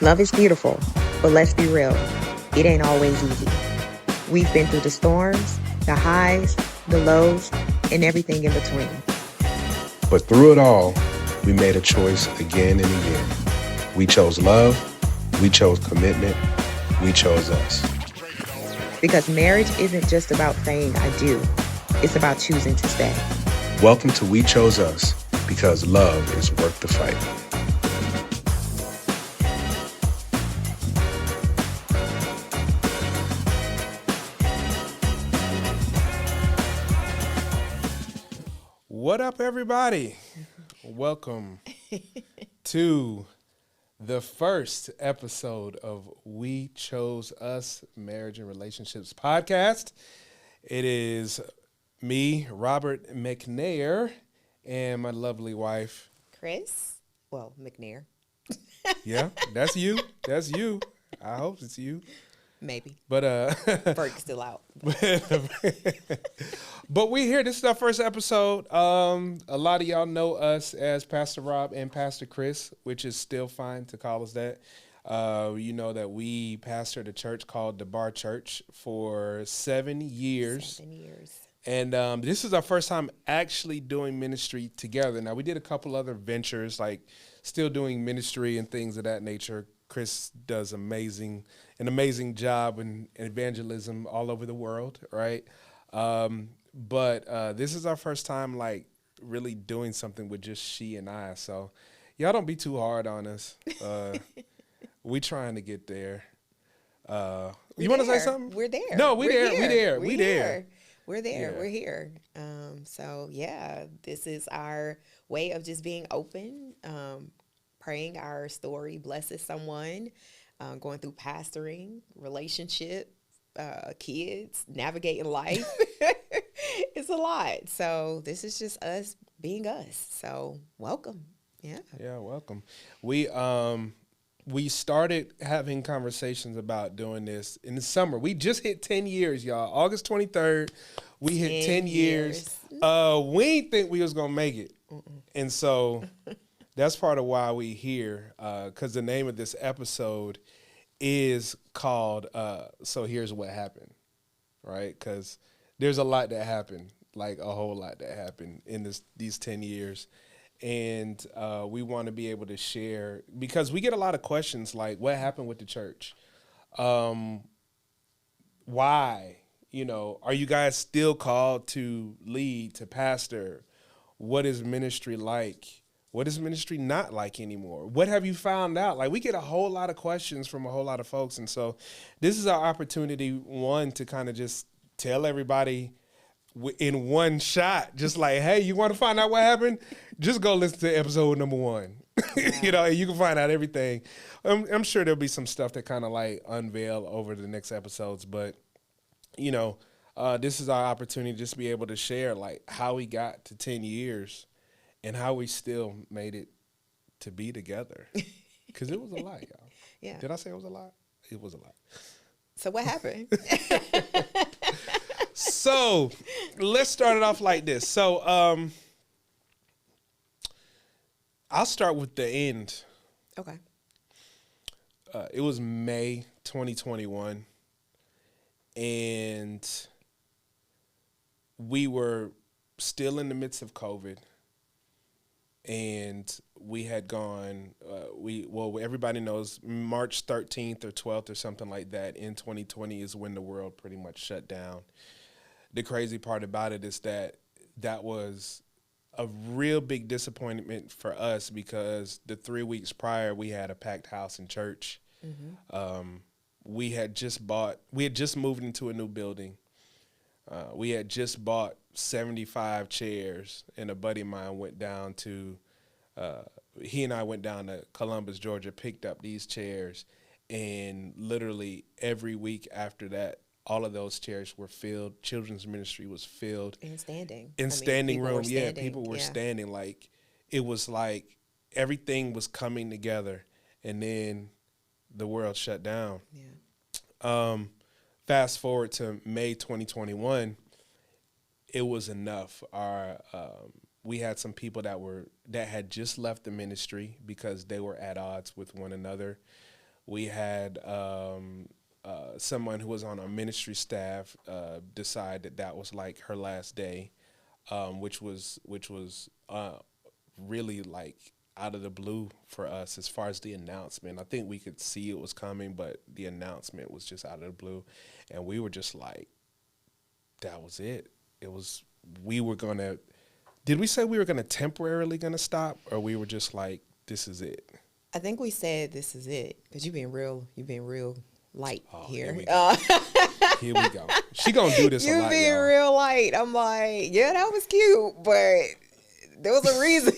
Love is beautiful, but let's be real, it ain't always easy. We've been through the storms, the highs, the lows, and everything in between. But through it all, we made a choice again and again. We chose love, we chose commitment, we chose us. Because marriage isn't just about saying I do, it's about choosing to stay. Welcome to We Chose Us, because love is worth the fight. What up, everybody? Welcome to the first episode of We Chose Us Marriage and Relationships podcast. It is me, Robert McNair, and my lovely wife, Kris, McNair. Yeah, that's you. That's you. I hope it's you. Maybe. But Berg's still out. But we here. This is our first episode. A lot of y'all know us as Pastor Rob and Pastor Kris, which is still fine to call us that. You know that we pastored a church called the Bar Church for 7 years. 7 years. And this is our first time actually doing ministry together. Now, we did a couple other ventures, like still doing ministry and things of that nature. Kris does an amazing job in evangelism all over the world, right? But this is our first time, like, really doing something with just she and I. So y'all don't be too hard on us. We trying to get there. You want to say something? We're there. No, We're there. We there. We're there. Yeah. We're here. So yeah, this is our way of just being open, praying our story blesses someone, going through pastoring, relationship, kids, navigating life. It's a lot. So this is just us being us. So welcome. Yeah. Yeah, welcome. We started having conversations about doing this in the summer. We just hit 10 years, y'all. August 23rd, we hit 10 years. We didn't think we was going to make it. And so that's part of why we here, because the name of this episode is called So Here's What Happened, right? Because there's a lot that happened, like a whole lot that happened in these 10 years. And we want to be able to share, because we get a lot of questions like, what happened with the church? Why? You know, are you guys still called to lead, to pastor? What is ministry like? What is ministry not like anymore? What have you found out? Like, we get a whole lot of questions from a whole lot of folks. And so this is our opportunity, one, to kind of just tell everybody in one shot, just like, hey, you want to find out what happened? Just go listen to episode number 1. Yeah. You know, and you can find out everything. I'm sure there'll be some stuff that kind of like unveil over the next episodes, but you know, this is our opportunity to just be able to share like how we got to 10 years and how we still made it to be together. Because it was a lot, y'all. Yeah. Did I say it was a lot? It was a lot. So what happened? So let's start it off like this. So I'll start with the end. Okay. It was May 2021, and we were still in the midst of COVID, and we had gone, everybody knows March 13th or 12th or something like that in 2020 is when the world pretty much shut down. The crazy part about it is that was a real big disappointment for us, because the 3 weeks prior we had a packed house in church. Mm-hmm. We had just moved into a new building. We had just bought 75 chairs, and a buddy of mine went down to, he and I went down to Columbus, Georgia, picked up these chairs, and literally every week after that, all of those chairs were filled. Children's ministry was filled. In standing. Standing room. Yeah, people were standing. Like, it was like everything was coming together, and then the world shut down. Yeah. Fast forward to May 2021, it was enough. We had some people that had just left the ministry because they were at odds with one another. We had someone who was on our ministry staff decide that was like her last day, which was really like out of the blue for us as far as the announcement. I think we could see it was coming, but the announcement was just out of the blue, and we were just like, that was it. It was we were gonna. Did we say we were gonna temporarily gonna stop, or we were just like, this is it? I think we said this is it because you've been real light here. Here we go. Here we go. She gonna do this a lot, You've been y'all. real light. I'm like, yeah, that was cute, but there was a reason.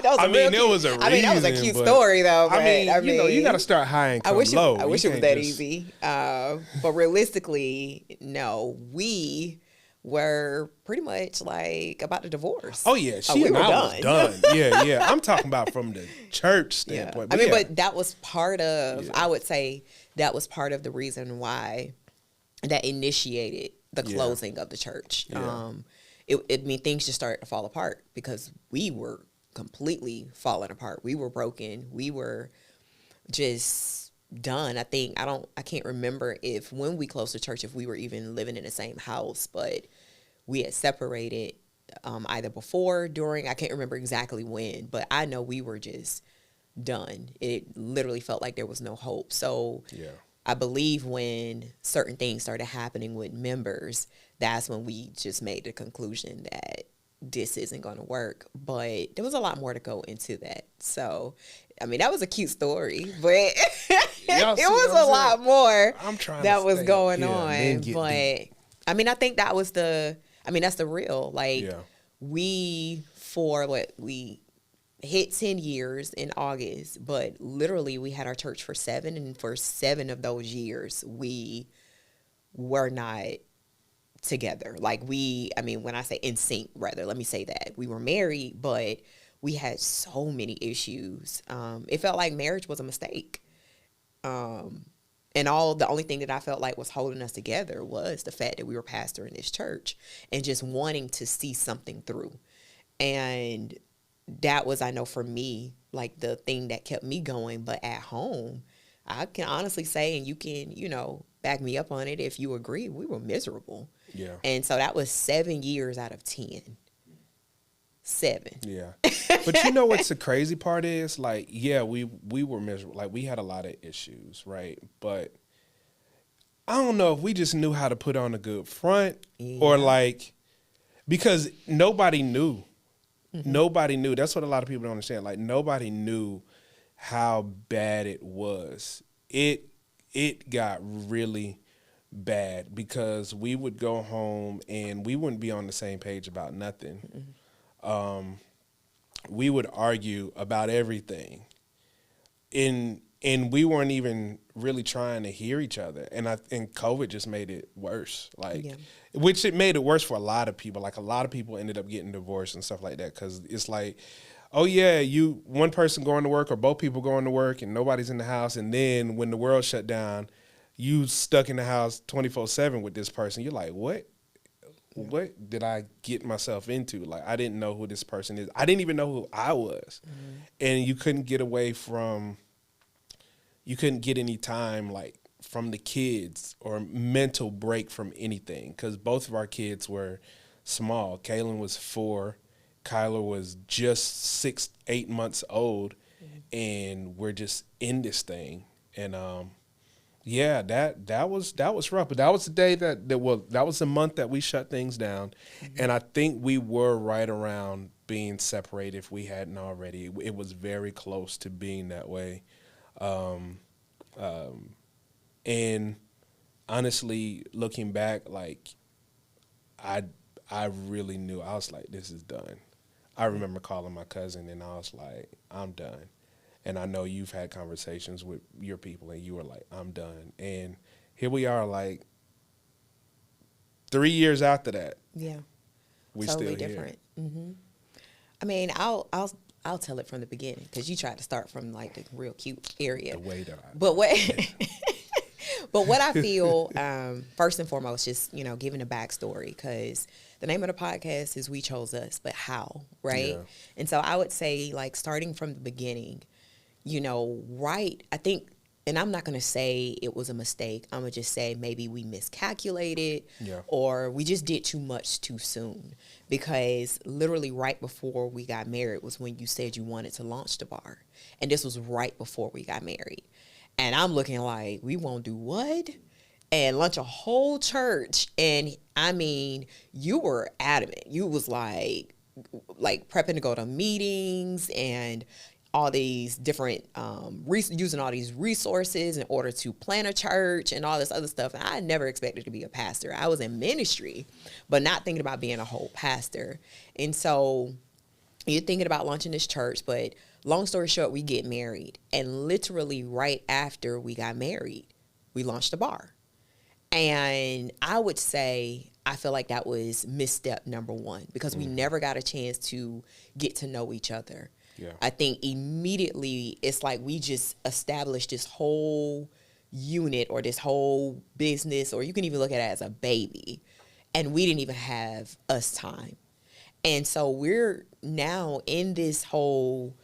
There was a reason. I mean, that was a cute story, though. But, you got to start high and come low. I wish it was that easy. But realistically, no, we were pretty much like about to divorce. Oh yeah, she and I was done. Yeah. I'm talking about from the church standpoint. Yeah. But that was part of. Yeah. I would say that was part of the reason why that initiated the closing of the church. Yeah. Things just started to fall apart because we were completely falling apart. We were broken. We were just done. I can't remember if when we closed the church, if we were even living in the same house, but we had separated either before, during, I can't remember exactly when, but I know we were just done. It literally felt like there was no hope. So I believe when certain things started happening with members, that's when we just made the conclusion that this isn't going to work. But there was a lot more to go into that. So, that was a cute story, but it was a lot more that was going on. But, I think that was that's the real. We hit 10 years in August, but literally we had our church for 7, and for 7 of those years, we were not together. When I say in sync, rather, let me say that. We were married, but we had so many issues. It felt like marriage was a mistake. And the only thing that I felt like was holding us together was the fact that we were pastoring this church and just wanting to see something through. And that was, I know for me, like the thing that kept me going. But at home, I can honestly say, and you can, back me up on it if you agree, we were miserable. Yeah. And so that was 7 years out of 10. 7. Yeah. But you know what's the crazy part is? We were miserable. We had a lot of issues, right? But I don't know if we just knew how to put on a good front or because nobody knew. Mm-hmm. Nobody knew. That's what a lot of people don't understand. Nobody knew how bad it was. It got really bad because we would go home and we wouldn't be on the same page about nothing. Mm-hmm. We would argue about everything. And we weren't even really trying to hear each other. And COVID just made it worse. Which it made it worse for a lot of people. A lot of people ended up getting divorced and stuff like that because it's one person going to work or both people going to work and nobody's in the house. And then when the world shut down, you stuck in the house 24/7 with this person. You're like, what? What did I get myself into? I didn't know who this person is. I didn't even know who I was. Mm-hmm. And you couldn't get any time from the kids or mental break from anything because both of our kids were small. Kaylin was 4. Kyler was just 6, 8 months old. Mm-hmm. And we're just in this thing. And that was rough. But that was the day that was the month that we shut things down. Mm-hmm. And I think we were right around being separated if we hadn't already. It was very close to being that way. And honestly, looking back, I really knew. I was like, this is done. I remember calling my cousin and I was like, I'm done. And I know you've had conversations with your people and you were like, I'm done. And here we are 3 years after that. Yeah. We totally still different. Mm-hmm. I'll tell it from the beginning because you tried to start from the real cute area. The way that But what I feel, first and foremost, just, giving a backstory because the name of the podcast is We Chose Us, but how, right? Yeah. And so I would say, starting from the beginning, I think and I'm not going to say it was a mistake. I'm going to just say maybe we miscalculated Yeah. or we just did too much too soon, because literally right before we got married was when you said you wanted to launch the bar. And this was right before we got married. And I'm looking like, we won't do what? And launch a whole church. And I mean, you were adamant. You was like prepping to go to meetings and all these different using all these resources in order to plan a church and all this other stuff. And I never expected to be a pastor. I was in ministry, but not thinking about being a whole pastor. And so you're thinking about launching this church, but long story short, we get married. And literally right after we got married, we launched a bar. And I would say I feel like that was misstep number one, because we never got a chance to get to know each other. Yeah. I think immediately it's like we just established this whole unit or this whole business, or you can even look at it as a baby, and we didn't even have us time. And so we're now in this whole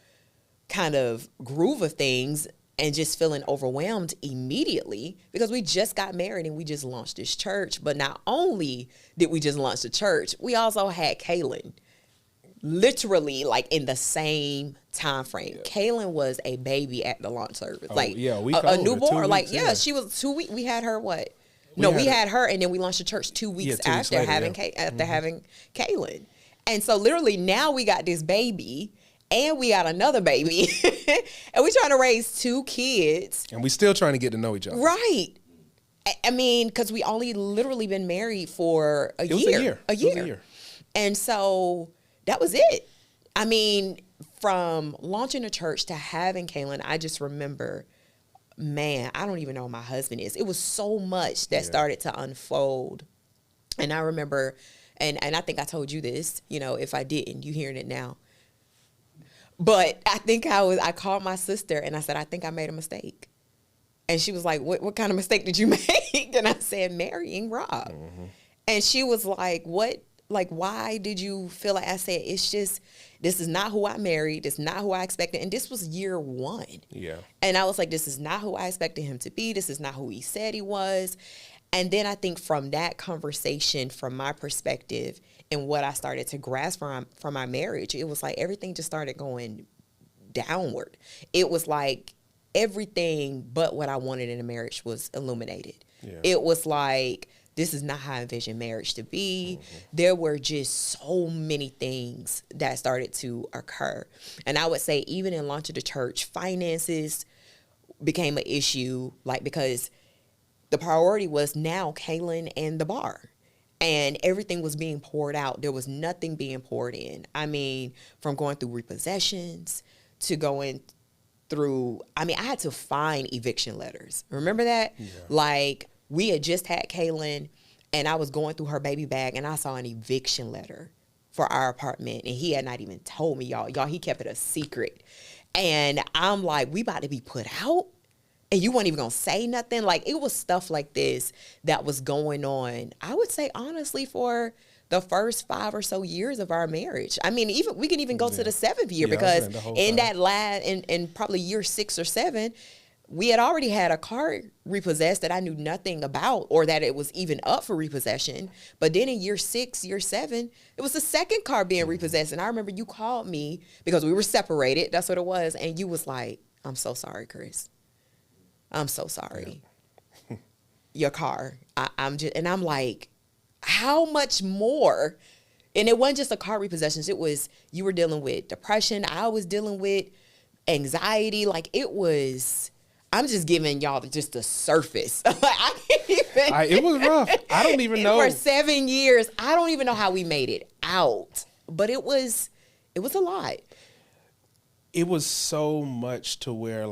kind of groove of things and just feeling overwhelmed immediately because we just got married and we just launched this church. But not only did we just launch the church, we also had Kaylin literally like in the same time frame. Yeah. Kaylin was a baby at the launch service. A newborn. She was 2 weeks. We had her what? We had her and then we launched the church 2 weeks after having Kaylin. And so literally now we got this baby and we got another baby and we're trying to raise 2 kids. And we still trying to get to know each other. Right. I mean, because we only literally been married for a year. It was a year. And so that was it. I mean, from launching a church to having Kaylin, I just remember, man, I don't even know who my husband is. It was so much that started to unfold. And I remember, and I think I told you this, if I didn't, you hearing it now. But I think I called my sister and I said, I think I made a mistake. And she was like, what kind of mistake did you make? And I said, marrying Rob. Mm-hmm. And she was like, what? Like, why did you feel like? I said, it's just, this is not who I married. This is not who I expected. And this was year 1. Yeah. And I was like, this is not who I expected him to be. This is not who he said he was. And then I think from that conversation, from my perspective and what I started to grasp from my marriage, it was like everything just started going downward. It was like everything but what I wanted in a marriage was illuminated. Yeah. It was like, this is not how I envisioned marriage to be. Mm-hmm. There were just so many things that started to occur. And I would say even in launching the church, finances became an issue, because the priority was now Kaylin and the bar. And everything was being poured out. There was nothing being poured in. I mean, from going through repossessions to going through, I had to find eviction letters. Remember that? Yeah. We had just had Kaylin, and I was going through her baby bag, and I saw an eviction letter for our apartment, and he had not even told me, y'all. He kept it a secret. And I'm like, we about to be put out? And you weren't even going to say nothing? It was stuff like this that was going on, I would say, honestly, for the first 5 or so years of our marriage. I mean, even we can even go to the 7th year, because in that in probably year 6 or 7, we had already had a car repossessed that I knew nothing about, or that it was even up for repossession. But then in year 6, year 7, it was the second car being repossessed. And I remember you called me because we were separated. That's what it was. And you was like, I'm so sorry, Kris. I'm so sorry. Yeah. Your car. I'm like, how much more? And it wasn't just a car repossessions. It was, you were dealing with depression. I was dealing with anxiety. It was, I'm just giving y'all just the surface. I can't even. It was rough. I don't even know. For 7 years, I don't even know how we made it out. But it was a lot. It was so much to where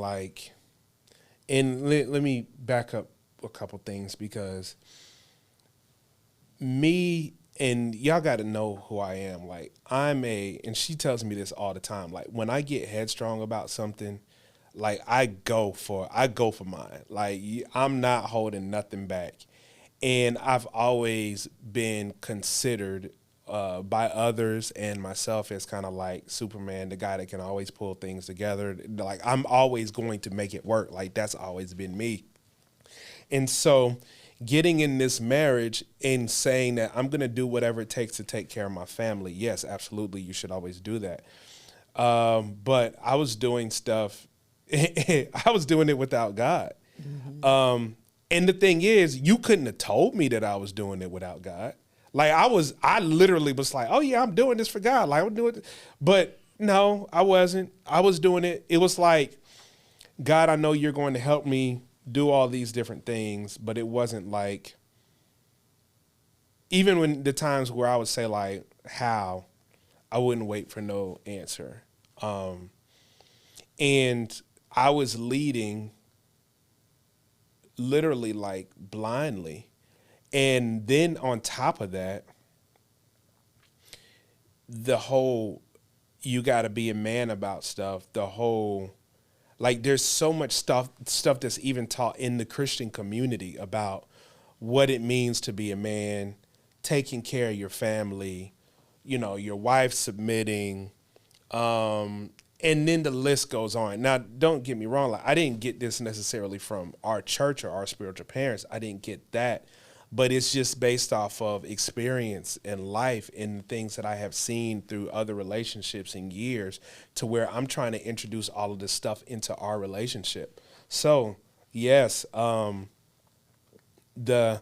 and let me back up a couple things, because me and y'all got to know who I am. And she tells me this all the time. When I get headstrong about something, I go for mine. I'm not holding nothing back. And I've always been considered by others and myself as kind of like Superman, the guy that can always pull things together. Like I'm always going to make it work. Like that's always been me. And so getting in this marriage and saying that I'm going to do whatever it takes to take care of my family. Yes, absolutely. You should always do that. But I was doing stuff. I was doing it without God. Mm-hmm. And the thing is, you couldn't have told me that I was doing it without God. Like I literally was like, oh yeah, I'm doing this for God. Like I'm doing it. But no, I wasn't. I was doing it. It was like, God, I know you're going to help me do all these different things, but it wasn't like, even when the times where I would say like, how, I wouldn't wait for no answer. And I was leading literally like blindly. And then on top of that, the whole, you got to be a man about stuff, the whole, like there's so much stuff that's even taught in the Christian community about what it means to be a man, taking care of your family, you know, your wife submitting, and then the list goes on. Now, don't get me wrong. Like, I didn't get this necessarily from our church or our spiritual parents. I didn't get that. But it's just based off of experience and life and things that I have seen through other relationships and years, to where I'm trying to introduce all of this stuff into our relationship. So, yes, finding the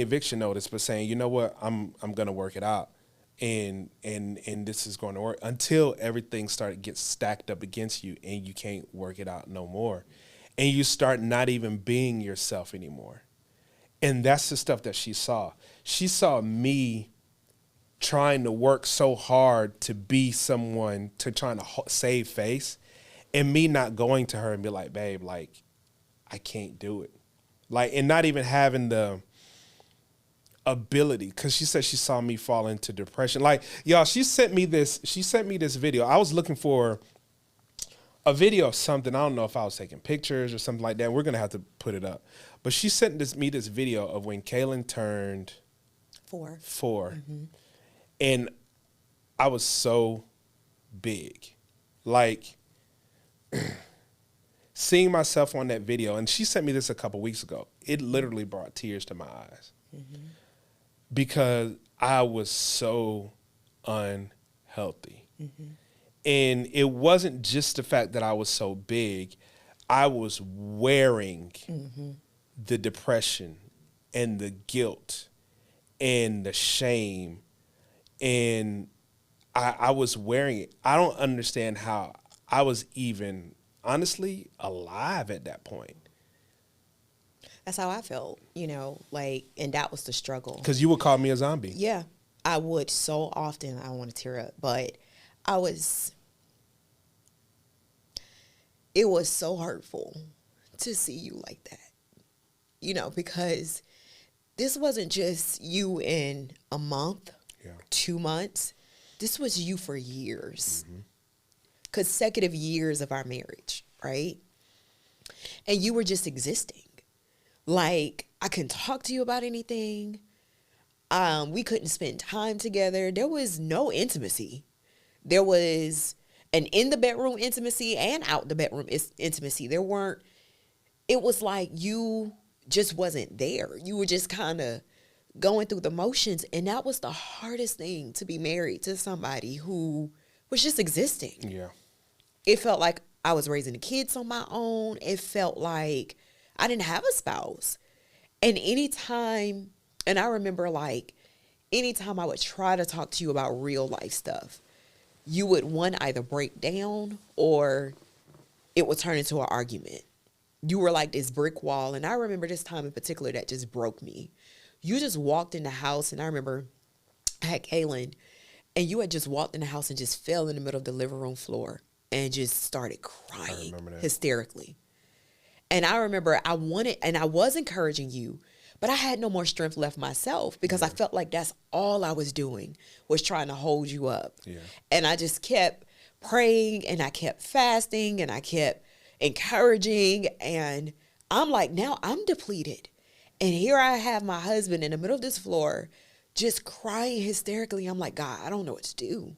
eviction notice, but saying, you know what, I'm going to work it out. And this is going to work until everything gets stacked up against you and you can't work it out no more. And you start not even being yourself anymore. And that's the stuff that she saw. She saw me trying to work so hard to be someone, to trying to save face, and me not going to her and be like, babe, like, I can't do it. Like, and not even having the ability, because she said she saw me fall into depression. Like, y'all, she sent me this video. I was looking for a video of something. I don't know if I was taking pictures or something like that. We're going to have to put it up. But she sent me this video of when Kaylin turned 4. Mm-hmm. And I was so big. Like, seeing myself on that video, and she sent me this a couple weeks ago, it literally brought tears to my eyes. Mm-hmm. Because I was so unhealthy. Mm-hmm. And it wasn't just the fact that I was so big. I was wearing mm-hmm. the depression and the guilt and the shame. And I was wearing it. I don't understand how I was even, honestly, alive at that point. That's how I felt, you know, like, and that was the struggle. Because you would call me a zombie. Yeah, I would so often. I don't want to tear up, but it was so hurtful to see you like that, you know, because this wasn't just you in a month, 2 months. This was you for years, mm-hmm. consecutive years of our marriage, right? And you were just existing. Like, I couldn't talk to you about anything. We couldn't spend time together. There was no intimacy. There was an in the bedroom intimacy and out the bedroom intimacy. It was like you just wasn't there. You were just kind of going through the motions. And that was the hardest thing, to be married to somebody who was just existing. Yeah. It felt like I was raising the kids on my own. It felt like I didn't have a spouse. And I remember, like, anytime I would try to talk to you about real life stuff, you would, either break down or it would turn into an argument. You were like this brick wall. And I remember this time in particular that just broke me. You just walked in the house, and I remember I had Kaylin, and you had just walked in the house and just fell in the middle of the living room floor and just started crying hysterically. And I remember I was encouraging you, but I had no more strength left myself, because I felt like that's all I was doing, was trying to hold you up. Yeah. And I just kept praying, and I kept fasting, and I kept encouraging. And I'm like, now I'm depleted. And here I have my husband in the middle of this floor just crying hysterically. I'm like, God, I don't know what to do.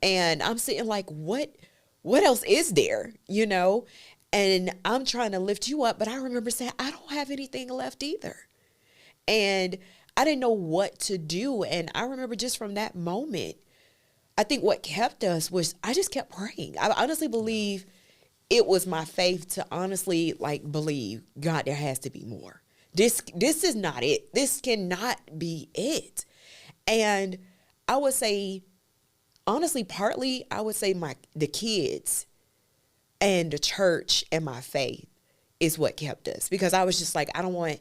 And I'm sitting like, what else is there, you know? And I'm trying to lift you up, but I remember saying, I don't have anything left either. And I didn't know what to do. And I remember just from that moment, I think what kept us was I just kept praying. I honestly believe it was my faith to honestly like believe, God, there has to be more. This is not it. This cannot be it. And I would say, honestly, partly I would say the kids and the church and my faith is what kept us, because I was just like, I don't want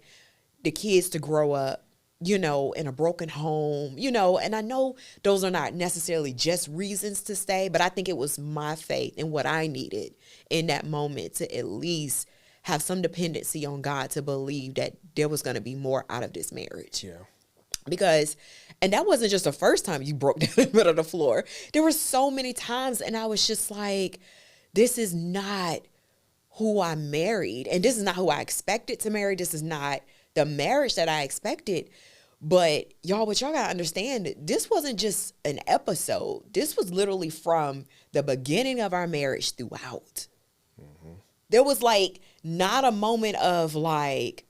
the kids to grow up, you know, in a broken home, you know, and I know those are not necessarily just reasons to stay, but I think it was my faith and what I needed in that moment to at least have some dependency on God to believe that there was going to be more out of this marriage. Yeah. Because, and that wasn't just the first time you broke down in the middle of the floor. There were so many times, and I was just like, this is not who I married, and this is not who I expected to marry. This is not the marriage that I expected. But y'all, what y'all gotta understand, this wasn't just an episode. This was literally from the beginning of our marriage throughout. Mm-hmm. There was like not a moment of like,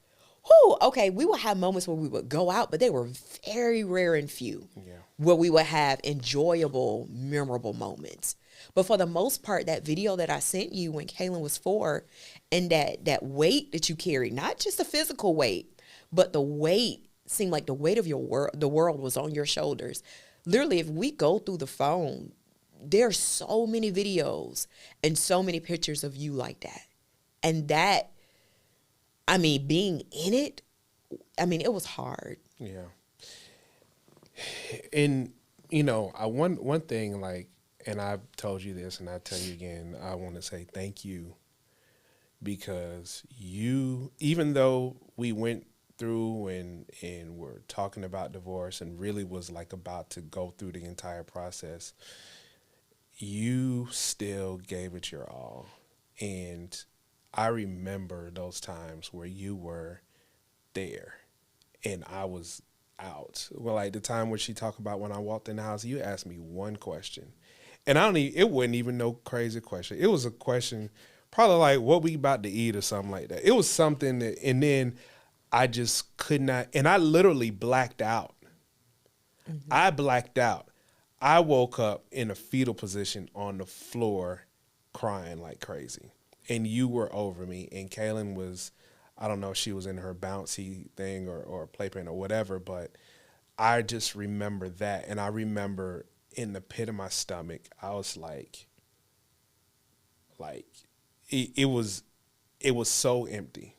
whoo, okay, we would have moments where we would go out, but they were very rare and few. Yeah. Where we would have enjoyable, memorable moments. But for the most part, that video that I sent you when Kaylin was 4, and that weight that you carried, not just the physical weight, but the weight seemed like the weight of the world was on your shoulders. Literally, if we go through the phone, there's so many videos and so many pictures of you like that. And that, I mean, being in it, I mean, it was hard. Yeah. And, you know, one thing, like, and I've told you this and I tell you again, I want to say thank you, because you, even though we went through and were talking about divorce and really was like about to go through the entire process, you still gave it your all. And I remember those times where you were there and I was out. Well, like the time where she talked about when I walked in the house, you asked me one question. And it wasn't even no crazy question. It was a question probably like, what we about to eat or something like that. It was something that, and then I just could not, and I literally blacked out. Mm-hmm. I blacked out. I woke up in a fetal position on the floor crying like crazy. And you were over me, and Kaylin was, I don't know if she was in her bouncy thing or playpen or whatever, but I just remember that. And I remember in the pit of my stomach, I was like it was so empty.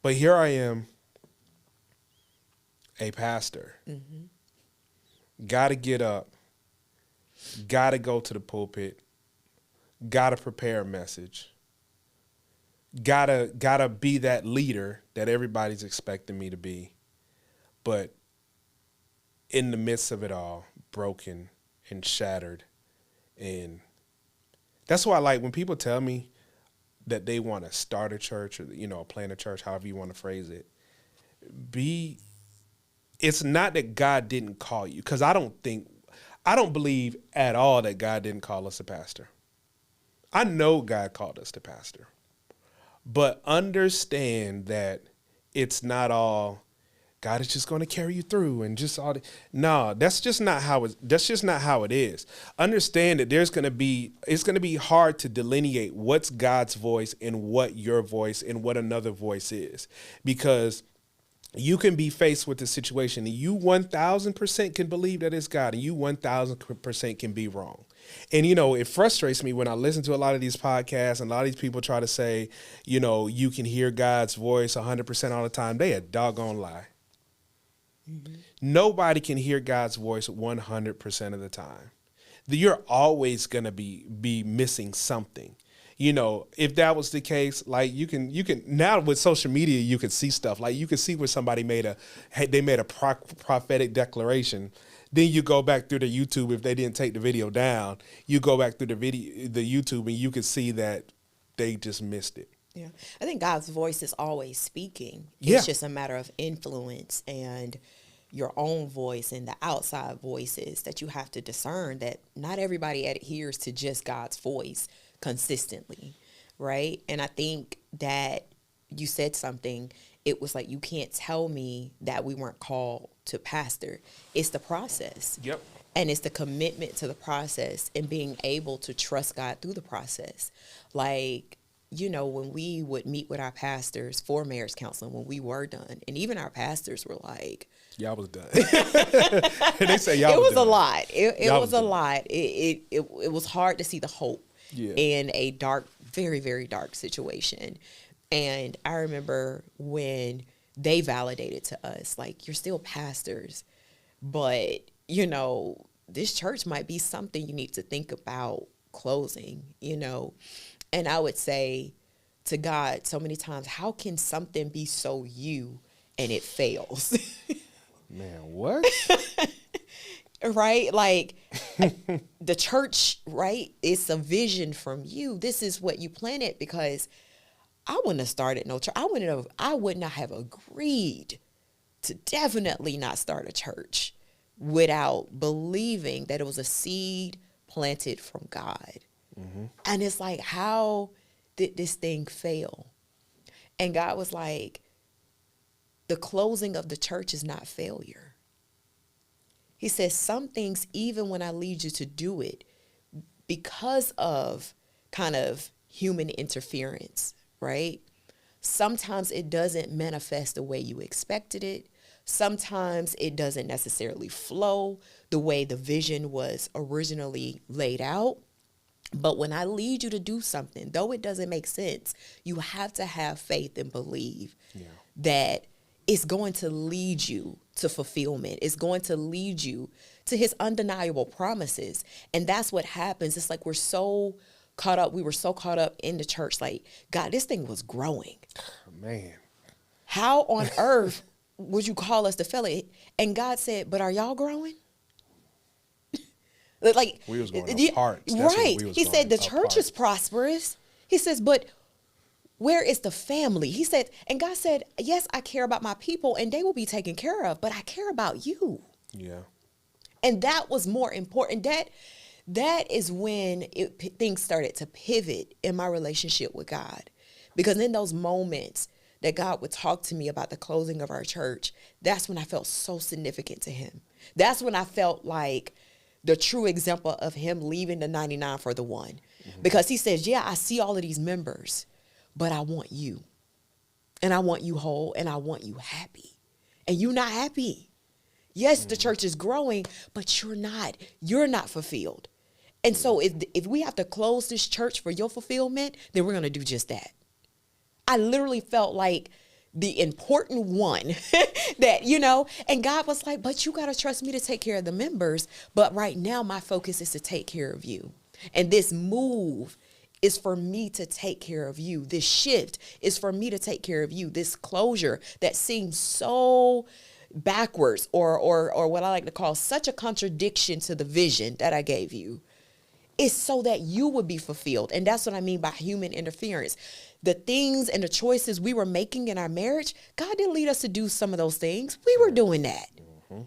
But here I am, a pastor, got to get up, got to go to the pulpit, got to prepare a message, gotta be that leader that everybody's expecting me to be. But in the midst of it all, broken and shattered. And that's why, like, when people tell me that they want to start a church or, you know, plant a church, however you want to phrase it, it's not that God didn't call you, because I don't believe at all that God didn't call us a pastor. I know God called us to pastor. But understand that it's not all God is just going to carry you through and just all. No, that's just not how it is. Understand that it's going to be hard to delineate what's God's voice and what your voice and what another voice is, because you can be faced with a situation and you 1,000% can believe that it's God, and you 1,000% can be wrong. And, you know, it frustrates me when I listen to a lot of these podcasts and a lot of these people try to say, you know, you can hear God's voice 100% all the time. They a doggone lie. Mm-hmm. Nobody can hear God's voice 100% of the time. You're always going to be missing something. You know, if that was the case, like you can now with social media, you can see stuff. Like you can see where somebody made a prophetic declaration. Then you go back through the YouTube. If they didn't take the video down, you go back through the YouTube, and you can see that they just missed it. Yeah, I think God's voice is always speaking. Yeah. It's just a matter of influence and, your own voice and the outside voices that you have to discern, that not everybody adheres to just God's voice consistently, right? And I think that you said something, it was like, you can't tell me that we weren't called to pastor. It's the process. Yep. And it's the commitment to the process and being able to trust God through the process. Like, you know, when we would meet with our pastors for marriage counseling, when we were done, and even our pastors were like, y'all was done. They say y'all it was was done. a lot. It Y'all was a done. lot. It was hard to see the hope in a dark, very, very dark situation. And I remember when they validated to us, like, you're still pastors, but, you know, this church might be something you need to think about closing, you know. And I would say to God so many times, how can something be so you and it fails? Man, what? Right? Like, the church, right? It's a vision from you. This is what you planted, because I wouldn't have started no church. I would not have agreed to definitely not start a church without believing that it was a seed planted from God. Mm-hmm. And it's like, how did this thing fail? And God was like, the closing of the church is not failure. He says, some things, even when I lead you to do it, because of kind of human interference, right? Sometimes it doesn't manifest the way you expected it. Sometimes it doesn't necessarily flow the way the vision was originally laid out. But when I lead you to do something, though it doesn't make sense, you have to have faith and believe that it's going to lead you to fulfillment. It's going to lead you to his undeniable promises. And that's what happens. It's like we were so caught up in the church, like, God, this thing was growing. Man. How on earth would you call us to fail it? And God said, but are y'all growing? Like, we was going apart. Right. He said the church is prosperous. He says, but where is the family? He said, and God said, yes, I care about my people and they will be taken care of, but I care about you. Yeah. And that was more important. That is when things started to pivot in my relationship with God. Because in those moments that God would talk to me about the closing of our church, that's when I felt so significant to him. That's when I felt like the true example of him leaving the 99 for the one. Mm-hmm. Because he says, yeah, I see all of these members, but I want you. And I want you whole, and I want you happy. And you're not happy. Yes, the church is growing, but you're not fulfilled. And so if we have to close this church for your fulfillment, then we're going to do just that. I literally felt like the important one that, you know, and God was like, but you got to trust me to take care of the members. But right now, my focus is to take care of you. And this move is for me to take care of you. This shift is for me to take care of you. This closure that seems so backwards or what I like to call such a contradiction to the vision that I gave you, is so that you would be fulfilled. And that's what I mean by human interference. The things and the choices we were making in our marriage, God didn't lead us to do some of those things. We were doing that. Mm-hmm.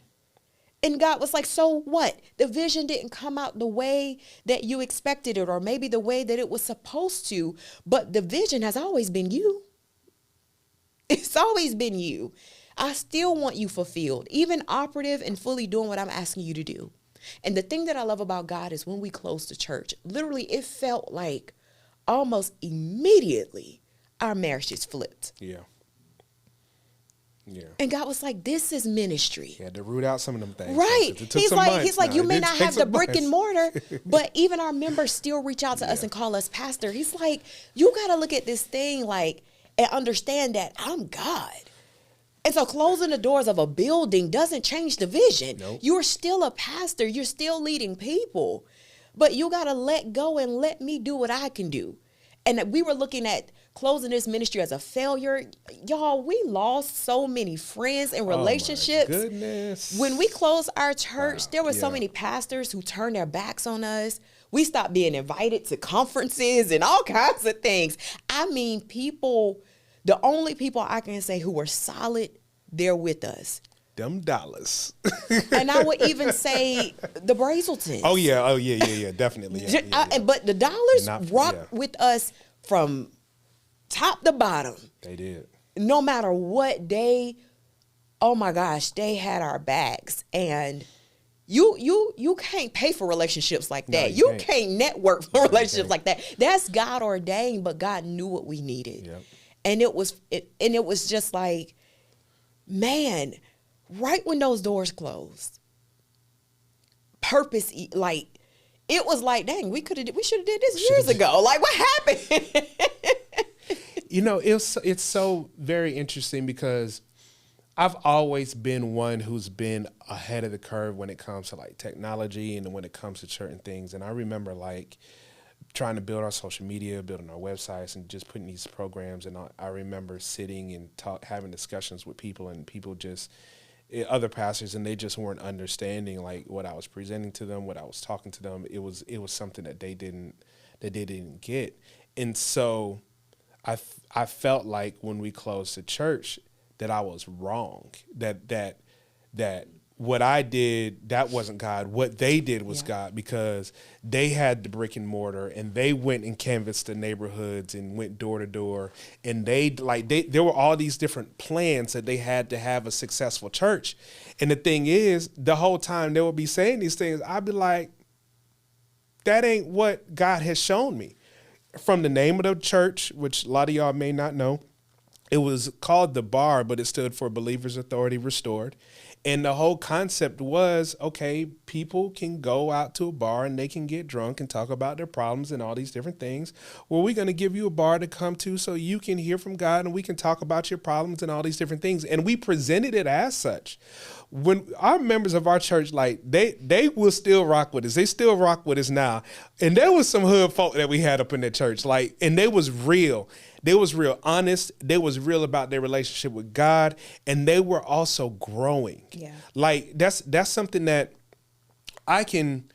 And God was like, so what? The vision didn't come out the way that you expected it, or maybe the way that it was supposed to, but the vision has always been you. It's always been you. I still want you fulfilled, even operative and fully doing what I'm asking you to do. And the thing that I love about God is when we closed the church, literally it felt like almost immediately our marriage just flipped. Yeah. Yeah. And God was like, this is ministry. He had to root out some of them things. Right. He's like, you may not have the brick and mortar, months. but even our members still reach out to us and call us pastor. He's like, you got to look at this thing like and understand that I'm God. And so closing the doors of a building doesn't change the vision. Nope. You're still a pastor. You're still leading people. But you got to let go and let me do what I can do. And we were looking at closing this ministry as a failure. Y'all, we lost so many friends and relationships. Oh my goodness. When we closed our church, there were so many pastors who turned their backs on us. We stopped being invited to conferences and all kinds of things. I mean, people, the only people I can say who were solid there with us Them dollars. And I would even say the Brazeltons. Oh yeah, definitely. Yeah. But the dollars rocked yeah. with us from top to bottom. They did. No matter what day, oh my gosh, they had our backs. And you can't pay for relationships like that. No, you can't network for relationships like that. That's God ordained, but God knew what we needed. Yep. And it was just like, man, right when those doors closed, purpose, like, it was like, dang, we should have did this years ago. Like, what happened? You know, it's so very interesting because I've always been one who's been ahead of the curve when it comes to like technology and when it comes to certain things. And I remember like trying to build our social media, building our websites, and just putting these programs. And I remember sitting and having discussions with people, and people just other pastors, and they just weren't understanding like what I was presenting to them, what I was talking to them. It was something that they didn't get, and so I felt like when we closed the church that I was wrong, that what I did, that wasn't God. What they did was God, because they had the brick and mortar and they went and canvassed the neighborhoods and went door to door. And there were all these different plans that they had to have a successful church. And the thing is, the whole time they would be saying these things, I'd be like, that ain't what God has shown me. From the name of the church, which a lot of y'all may not know, it was called the BAR, but it stood for Believers Authority Restored. And the whole concept was, okay, people can go out to a bar and they can get drunk and talk about their problems and all these different things. Well, we're going to give you a bar to come to so you can hear from God and we can talk about your problems and all these different things. And we presented it as such. When our members of our church, like they will still rock with us. They still rock with us now. And there was some hood folk that we had up in the church, like, and they was real. They was real honest. They was real about their relationship with God, and they were also growing. Yeah. Like that's something that I can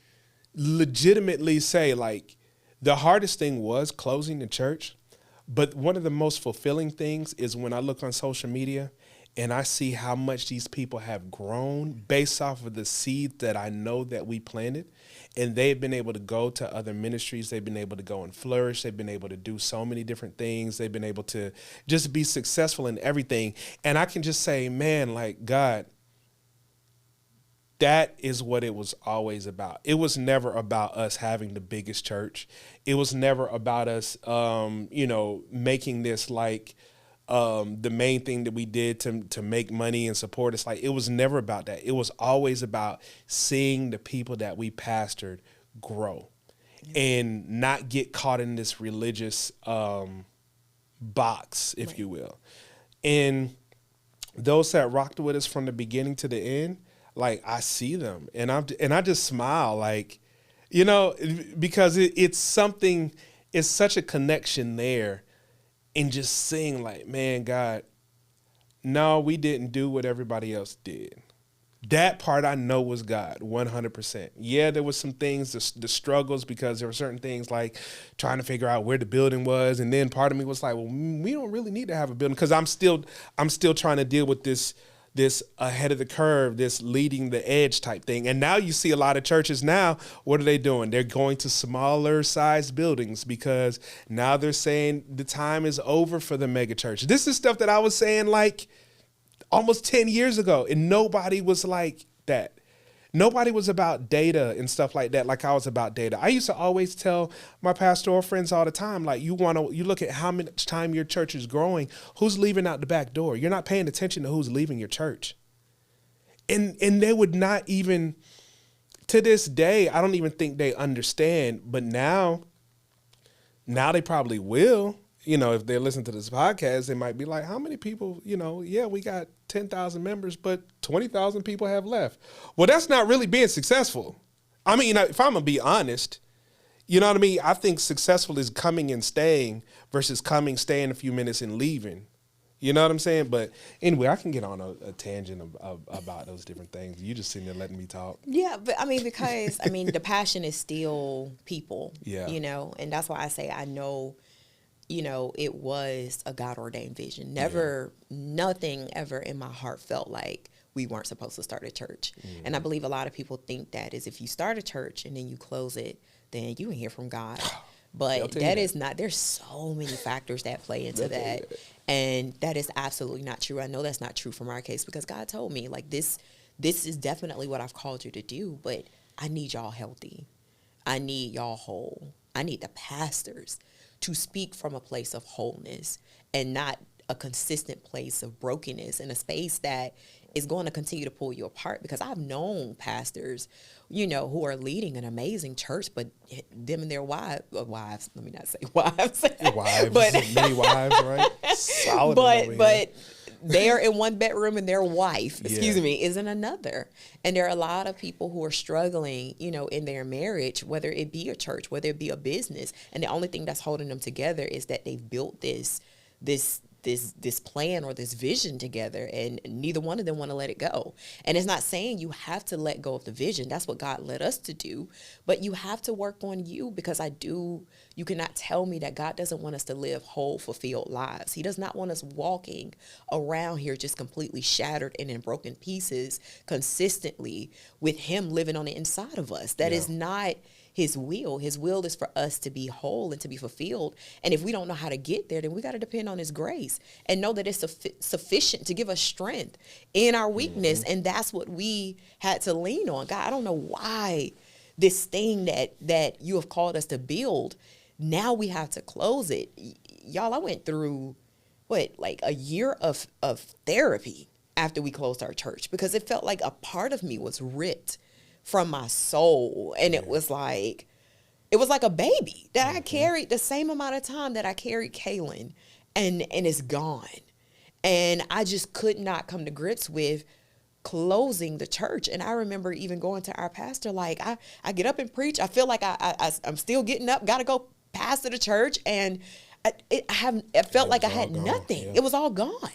legitimately say, like, the hardest thing was closing the church, but one of the most fulfilling things is when I look on social media and I see how much these people have grown based off of the seed that I know that we planted. And they've been able to go to other ministries. They've been able to go and flourish. They've been able to do so many different things. They've been able to just be successful in everything. And I can just say, man, like, God, that is what it was always about. It was never about us having the biggest church. It was never about us, making this like the main thing that we did to make money and support us. Like, it was never about that. It was always about seeing the people that we pastored grow and not get caught in this religious box, if you will. And those that rocked with us from the beginning to the end, like, I see them and I just smile, like, because it's something, it's such a connection there. And just seeing like, man, God, no, we didn't do what everybody else did. That part I know was God, 100%. Yeah, there was some things, the struggles, because there were certain things like trying to figure out where the building was. And then part of me was like, well, we don't really need to have a building, because I'm still trying to deal with this ahead of the curve, this leading the edge type thing. And now you see a lot of churches now, what are they doing? They're going to smaller sized buildings, because now they're saying the time is over for the mega church. This is stuff that I was saying like almost 10 years ago, and nobody was like that. Nobody was about data and stuff like that like I was about data. I used to always tell my pastoral friends all the time, like, you look at how much time your church is growing, who's leaving out the back door. You're not paying attention to who's leaving your church. And they would not even, to this day, I don't even think they understand, but now they probably will. If they listen to this podcast, they might be like, how many people, we got 10,000 members, but 20,000 people have left. Well, that's not really being successful. I mean, if I'm going to be honest, you know what I mean? I think successful is coming and staying versus coming, staying a few minutes and leaving. You know what I'm saying? But anyway, I can get on a tangent about those different things. You just sitting there letting me talk. Yeah, but because the passion is still people, yeah. And that's why I say I know, it was a God ordained vision. Nothing ever in my heart felt like we weren't supposed to start a church. And I believe a lot of people think that is if you start a church and then you close it, then you can hear from God. But that is not, there's so many factors that play into that. And that is absolutely not true. I know that's not true from our case because God told me, like, this is definitely what I've called you to do, but I need y'all healthy. I need y'all whole. I need the pastors to speak from a place of wholeness and not a consistent place of brokenness in a space that is going to continue to pull you apart. Because I've known pastors, you know, who are leading an amazing church, but them and their wives, let me not say wives. Wives, but, many wives, right? Solid. But they're in one bedroom and their wife, excuse me, is in another. And there are a lot of people who are struggling, you know, in their marriage, whether it be a church, whether it be a business. And the only thing that's holding them together is that they've built this plan or this vision together, and neither one of them want to let it go. And it's not saying you have to let go of the vision. That's what God led us to do. But you have to work on you, because you cannot tell me that God doesn't want us to live whole, fulfilled lives. He does not want us walking around here just completely shattered and in broken pieces consistently with him living on the inside of us. That is not his will. His will is for us to be whole and to be fulfilled. And if we don't know how to get there, then we got to depend on his grace and know that it's sufficient to give us strength in our weakness. And that's what we had to lean on. God, I don't know why this thing that you have called us to build, now we have to close it. Y'all, I went through like a year of therapy after we closed our church, because it felt like a part of me was ripped from my soul. And it was like a baby that I carried the same amount of time that I carried Kaylin, and it's gone. And I just could not come to grips with closing the church. And I remember even going to our pastor, like, I get up and preach. I feel like I'm still getting up, got to go pastor the church. And it felt like I had nothing. It was all gone.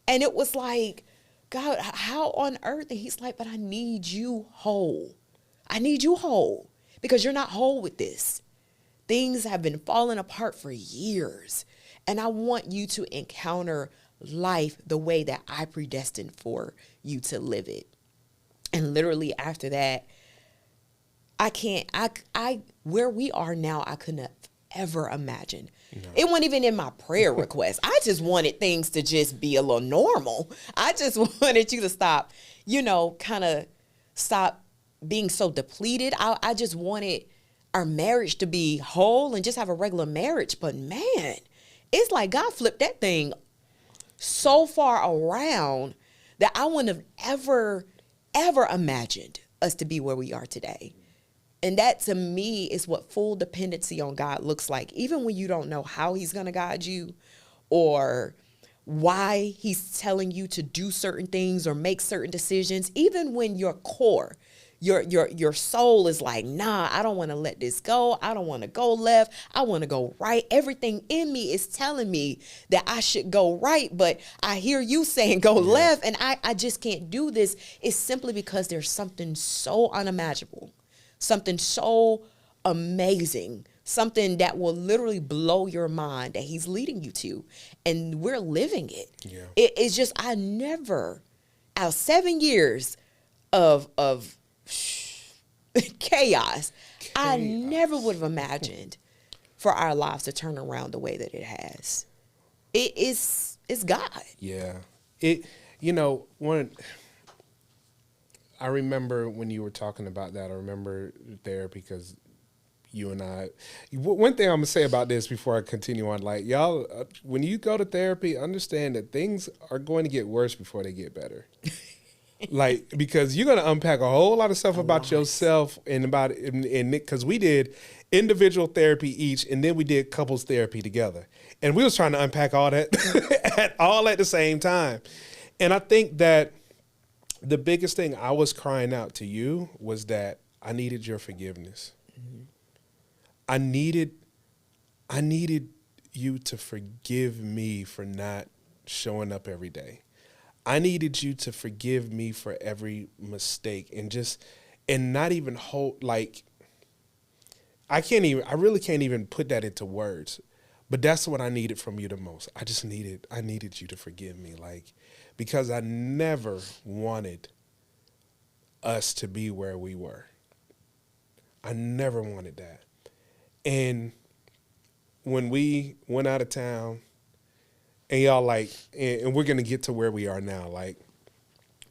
And it was like, God, how on earth? And he's like, but I need you whole. I need you whole, because you're not whole with this. Things have been falling apart for years. And I want you to encounter life the way that I predestined for you to live it. And literally after that, where we are now, I couldn't have ever imagined. No. It wasn't even in my prayer request. I just wanted things to just be a little normal. I just wanted you to stop, kind of stop being so depleted. I just wanted our marriage to be whole and just have a regular marriage. But man, it's like God flipped that thing so far around that I wouldn't have ever imagined us to be where we are today. And that, to me, is what full dependency on God looks like. Even when you don't know how he's going to guide you or why he's telling you to do certain things or make certain decisions, even when your core, your soul is like, nah, I don't want to let this go. I don't want to go left. I want to go right. Everything in me is telling me that I should go right, but I hear you saying go left, and I just can't do this. It's simply because there's something so unimaginable, something so amazing, something that will literally blow your mind that he's leading you to. And we're living it. Yeah. It's just, I never, out of 7 years of chaos, I never would have imagined for our lives to turn around the way that it has. It's God. Yeah. I remember when you were talking about that, I remember therapy, because you and I, one thing I'm going to say about this before I continue on, like, y'all, when you go to therapy, understand that things are going to get worse before they get better. Like, because you're going to unpack a whole lot of stuff about yourself and because we did individual therapy each, and then we did couples therapy together. And we was trying to unpack all that all at the same time. And I think that the biggest thing I was crying out to you was that I needed your forgiveness. Mm-hmm. I needed you to forgive me for not showing up every day. I needed you to forgive me for every mistake and not even hold, like, I really can't even put that into words, But that's what I needed from you the most. I needed you to forgive me, like, because I never wanted us to be where we were. I never wanted that. And when we went out of town, and y'all like, and we're gonna get to where we are now. Like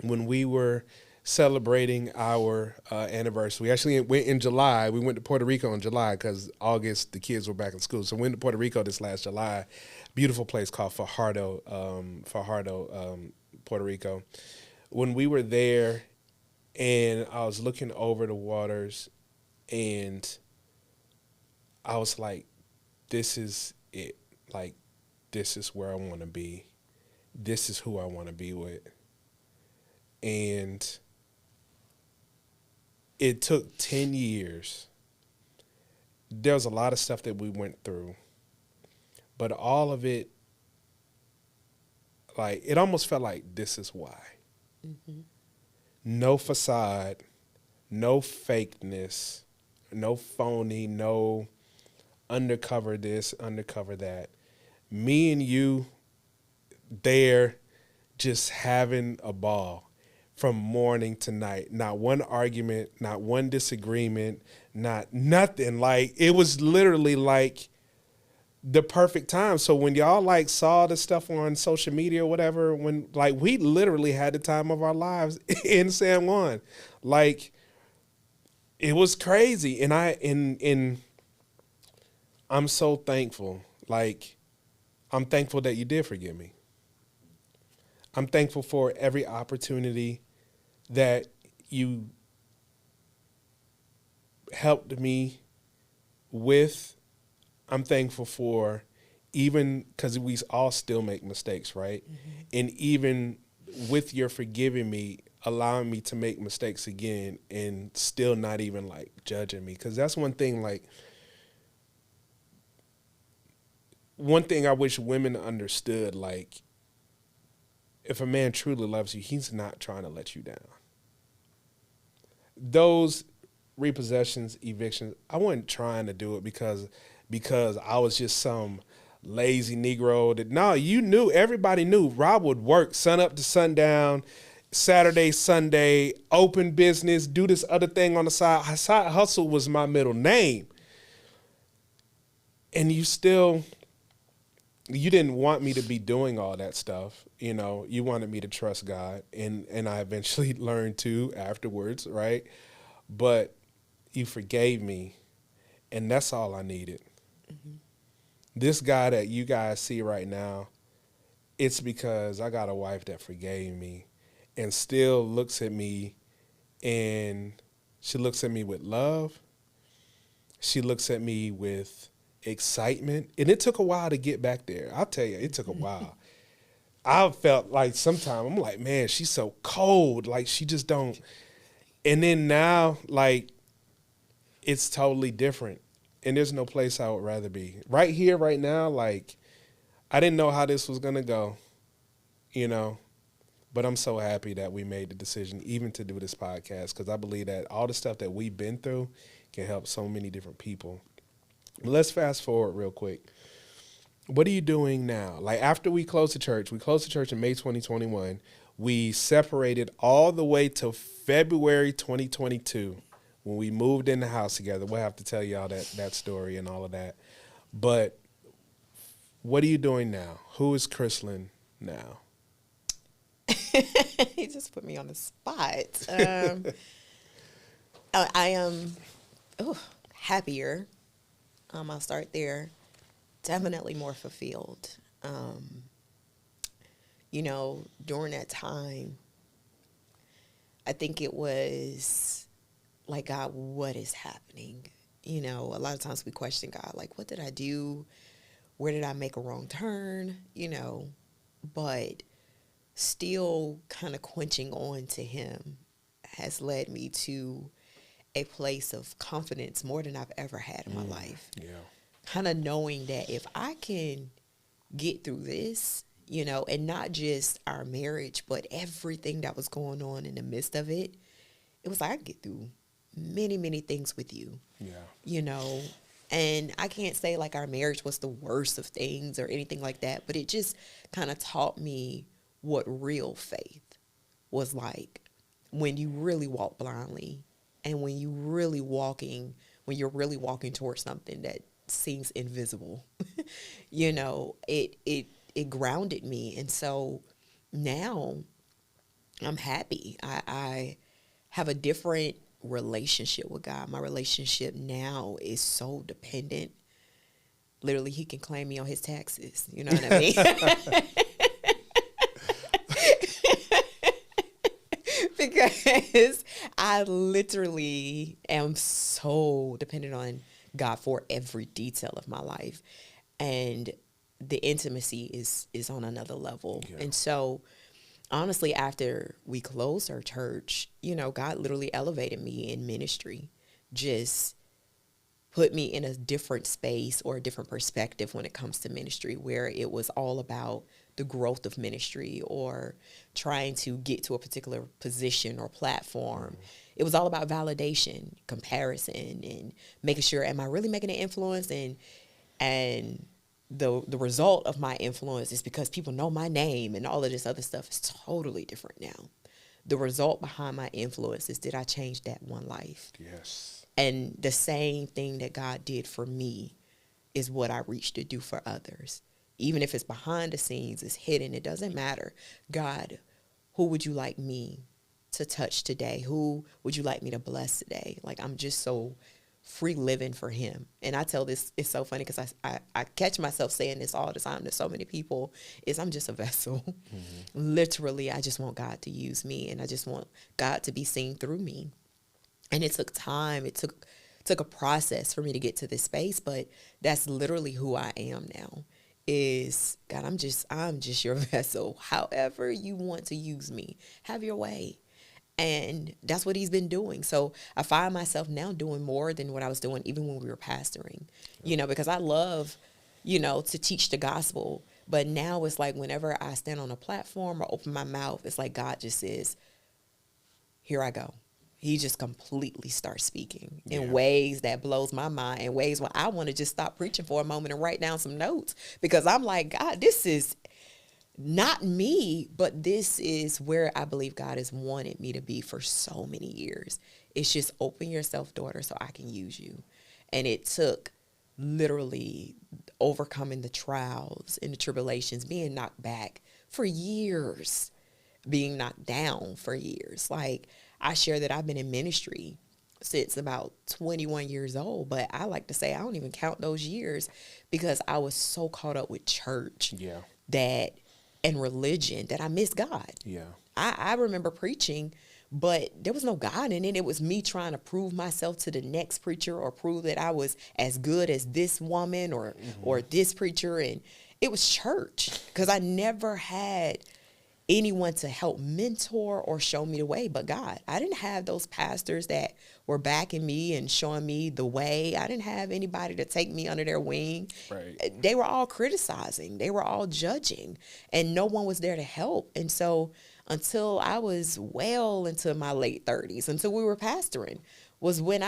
when we were celebrating our anniversary, we actually went in July. We went to Puerto Rico in July because August the kids were back in school. So we went to Puerto Rico this last July. Beautiful place called Fajardo, Puerto Rico. When we were there, and I was looking over the waters, and I was like, this is it. Like, this is where I want to be. This is who I want to be with. And it took 10 years. There was a lot of stuff that we went through. But all of it, like, it almost felt like this is why. Mm-hmm. No facade, no fakeness, no phony, no undercover this, undercover that. Me and you there just having a ball from morning to night. Not one argument, not one disagreement, not nothing. Like, it was literally like the perfect time. So when y'all like saw the stuff on social media or whatever, when like we literally had the time of our lives in San Juan. Like, it was crazy. And I'm so thankful. Like, I'm thankful that you did forgive me. I'm thankful for every opportunity that you helped me with. I'm thankful for, even because we all still make mistakes, right? Mm-hmm. And even with your forgiving me, allowing me to make mistakes again and still not even like judging me. Because that's one thing, like, one thing I wish women understood, like, if a man truly loves you, he's not trying to let you down. Those repossessions, evictions, I wasn't trying to do it because I was just some lazy Negro that, no, you knew, everybody knew Rob would work sun up to sundown, Saturday, Sunday, open business, do this other thing on the side. Side hustle was my middle name. And you didn't want me to be doing all that stuff. You know, you wanted me to trust God, and I eventually learned to afterwards, right? But you forgave me, and that's all I needed. Mm-hmm. This guy that you guys see right now, it's because I got a wife that forgave me and still looks at me, and she looks at me with love. She looks at me with excitement, and it took a while to get back there. I'll tell you, it took a while. I felt like sometimes I'm like, man, she's so cold. Like, she just don't. And then now, like, it's totally different. And there's no place I would rather be. Right here, right now, like, I didn't know how this was going to go, you know. But I'm so happy that we made the decision even to do this podcast, because I believe that all the stuff that we've been through can help so many different people. But let's fast forward real quick. What are you doing now? Like, after we closed the church in May 2021. We separated all the way to February 2022 when we moved in the house together. We'll have to tell y'all that story and all of that. But what are you doing now? Who is Krislyn now? He just put me on the spot. I am happier. I'll start there. Definitely more fulfilled. You know, during that time, I think it was like, God, what is happening? You know, a lot of times we question God, like, what did I do? Where did I make a wrong turn? You know, but still kind of quenching on to him has led me to a place of confidence more than I've ever had in my life. Yeah. Kind of knowing that if I can get through this, you know, and not just our marriage, but everything that was going on in the midst of it, it was like I could get through many, many things with you. Yeah. You know, And I can't say like our marriage was the worst of things or anything like that, but it just kind of taught me what real faith was like when you really walk blindly and when you're really walking towards something that seems invisible. It grounded me. And so now I'm happy. I have a different relationship with God. My relationship now is so dependent. Literally, he can claim me on his taxes. You know what I mean? Because I literally am so dependent on God for every detail of my life. And the intimacy is on another level. Yeah. And so honestly, after we closed our church, God literally elevated me in ministry, just put me in a different space or a different perspective when it comes to ministry, where it was all about the growth of ministry or trying to get to a particular position or platform. It was all about validation, comparison, and making sure, am I really making an influence? And the result of my influence is because people know my name, and all of this other stuff is totally different now. The result behind my influence is, did I change that one life? Yes. And the same thing that God did for me is what I reach to do for others. Even if it's behind the scenes, it's hidden, it doesn't matter. God, who would you like me to touch today? Who would you like me to bless today? Like, I'm just so free living for him. And I tell this, it's so funny because I catch myself saying this all the time to so many people, is I'm just a vessel. Literally, I just want God to use me, and I just want God to be seen through me. And it took time. It took a process for me to get to this space, but that's literally who I am now. Is God, I'm just your vessel. However you want to use me, have your way. And that's what he's been doing. So I find myself now doing more than what I was doing even when we were pastoring, because I love, to teach the gospel. But now it's like whenever I stand on a platform or open my mouth, it's like God just says, here I go. He just completely starts speaking in ways that blows my mind, in ways where I want to just stop preaching for a moment and write down some notes, because I'm like, God, this is not me, but this is where I believe God has wanted me to be for so many years. It's just open yourself, daughter, so I can use you. And it took literally overcoming the trials and the tribulations, being knocked back for years, being knocked down for years. Like, I share that I've been in ministry since about 21 years old, but I like to say I don't even count those years, because I was so caught up with church and religion that I missed God. Yeah. I remember preaching, but there was no God in it. It was me trying to prove myself to the next preacher, or prove that I was as good as this woman or this preacher. And it was church, because I never had anyone to help mentor or show me the way but God. I didn't have those pastors that were backing me and showing me the way. I didn't have anybody to take me under their wing. Right. They were all criticizing. They were all judging, and no one was there to help. And so until I was well into my late 30s, until we were pastoring, was when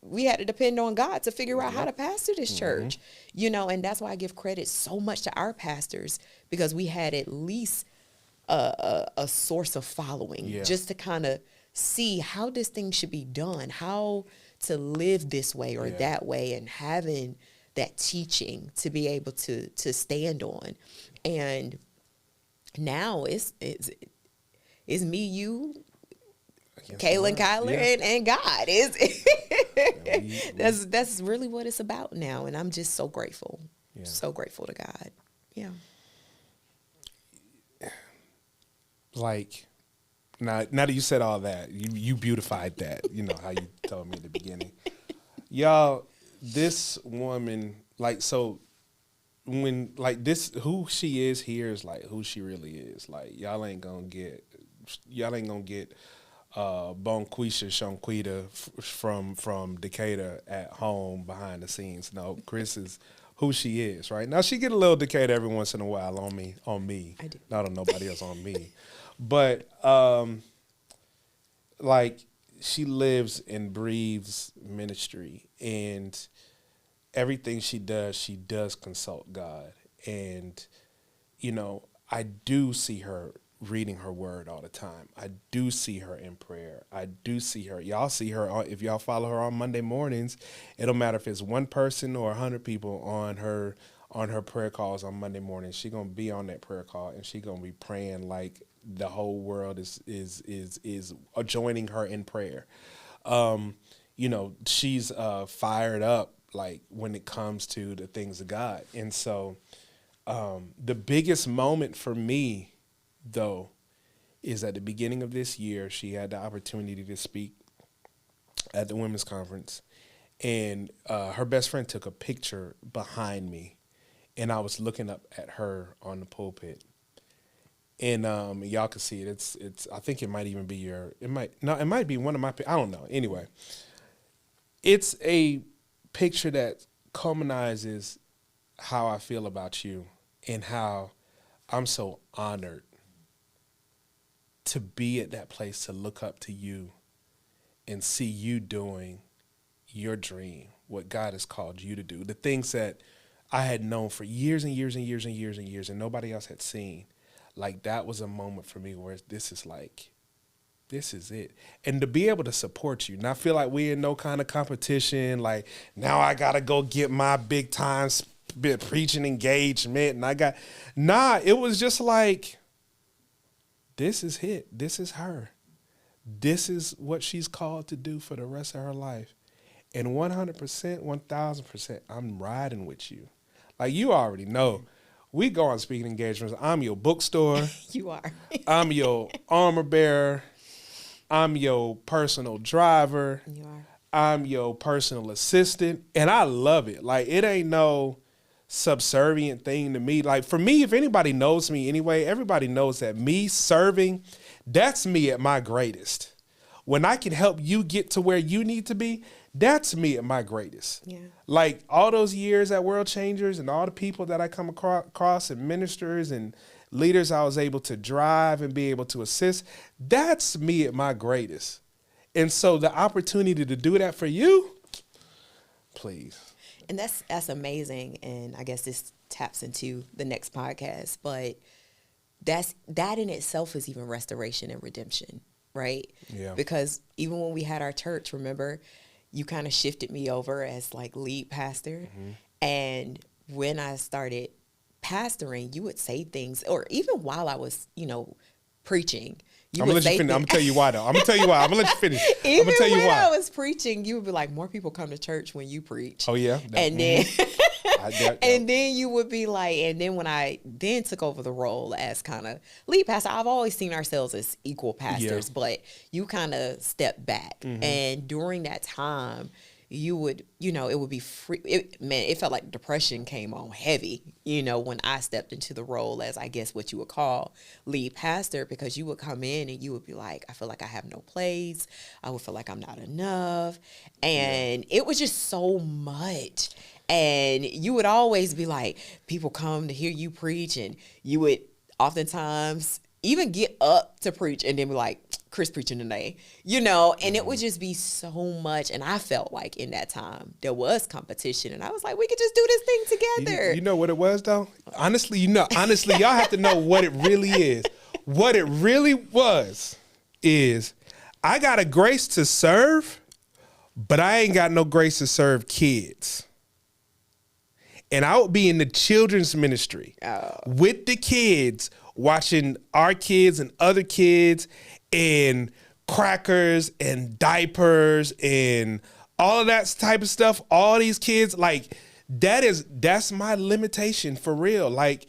we had to depend on God to figure out how to pastor this church. And that's why I give credit so much to our pastors, because we had at least a source of following, just to kind of see how this thing should be done, how to live this way or that way, and having that teaching to be able to stand on. And now it's me, you, Kaylin, Kyler, and God. That's really what it's about now, and I'm just so grateful, so grateful to God. Yeah. Like, now that you said all that, you beautified that, how you told me at the beginning. Y'all, this woman, like, so when, like, this, who she is here is like who she really is. Like, y'all ain't gonna get Bonquisha Shonquita from Decatur at home behind the scenes. No, Kris is who she is, right? Now, she get a little Decatur every once in a while on me. I do. Not on nobody else, on me. But, like, she lives and breathes ministry. And everything she does consult God. And, I do see her reading her word all the time. I do see her in prayer. I do see her. Y'all see her, if y'all follow her on Monday mornings, it don't matter if it's one person or 100 people on her prayer calls on Monday mornings. She gonna be on that prayer call, and she gonna be praying like the whole world is joining her in prayer. She's fired up, like, when it comes to the things of God. And so the biggest moment for me, though, is at the beginning of this year, she had the opportunity to speak at the women's conference, and her best friend took a picture behind me, and I was looking up at her on the pulpit. And y'all can see it. It's. I think it might even be it might be one of my. I don't know. Anyway, it's a picture that culminizes how I feel about you and how I'm so honored to be at that place, to look up to you and see you doing your dream, what God has called you to do, the things that I had known for years and years and years and years and years and nobody else had seen. Like, that was a moment for me where this is it. And to be able to support you, not feel like we in no kind of competition, like, now I got to go get my big time preaching engagement. And it was just like, this is it. This is her. This is what she's called to do for the rest of her life. And 100%, 1,000%, I'm riding with you. Like, you already know. We go on speaking engagements. I'm your bookstore. You are. I'm your armor bearer. I'm your personal driver. You are. I'm your personal assistant. And I love it. Like, it ain't no subservient thing to me. Like, for me, if anybody knows me anyway, everybody knows that me serving, that's me at my greatest. When I can help you get to where you need to be, that's me at my greatest. Yeah. Like, all those years at World Changers and all the people that I come across and ministers and leaders I was able to drive and be able to assist, that's me at my greatest. And so the opportunity to do that for you, please. And that's amazing. And I guess this taps into the next podcast, but that in itself is even restoration and redemption, right? Yeah. Because even when we had our church, remember, you kind of shifted me over as like lead pastor. Mm-hmm. And when I started pastoring, you would say things, or even while I was, preaching, I'm gonna let you finish. I'm gonna tell you why, though. I'm gonna tell you why. I'm gonna let you finish. Even I'm gonna tell you when why. I was preaching, you would be like, more people come to church when you preach. Oh yeah. And then and then you would be like, and then when I then took over the role as kind of lead pastor, I've always seen ourselves as equal pastors, but you kind of stepped back. Mm-hmm. And during that time, you would, it would be free. It felt like depression came on heavy, when I stepped into the role as, I guess, what you would call lead pastor, because you would come in and you would be like, I feel like I have no place. I would feel like I'm not enough. And it was just so much. And you would always be like, people come to hear you preach, and you would oftentimes even get up to preach and then be like, Kris preaching today, and it would just be so much. And I felt like in that time there was competition, and I was like, we could just do this thing together. You know what it was, though? Honestly, y'all have to know what it really is. What it really was is, I got a grace to serve, but I ain't got no grace to serve kids. And I would be in the children's ministry with the kids, watching our kids and other kids, and crackers and diapers and all of that type of stuff. All these kids, like, that's my limitation for real. Like,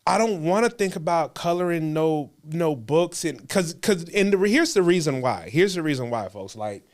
I don't want to think about coloring no books, and here's the reason why. Here's the reason why, folks. Like,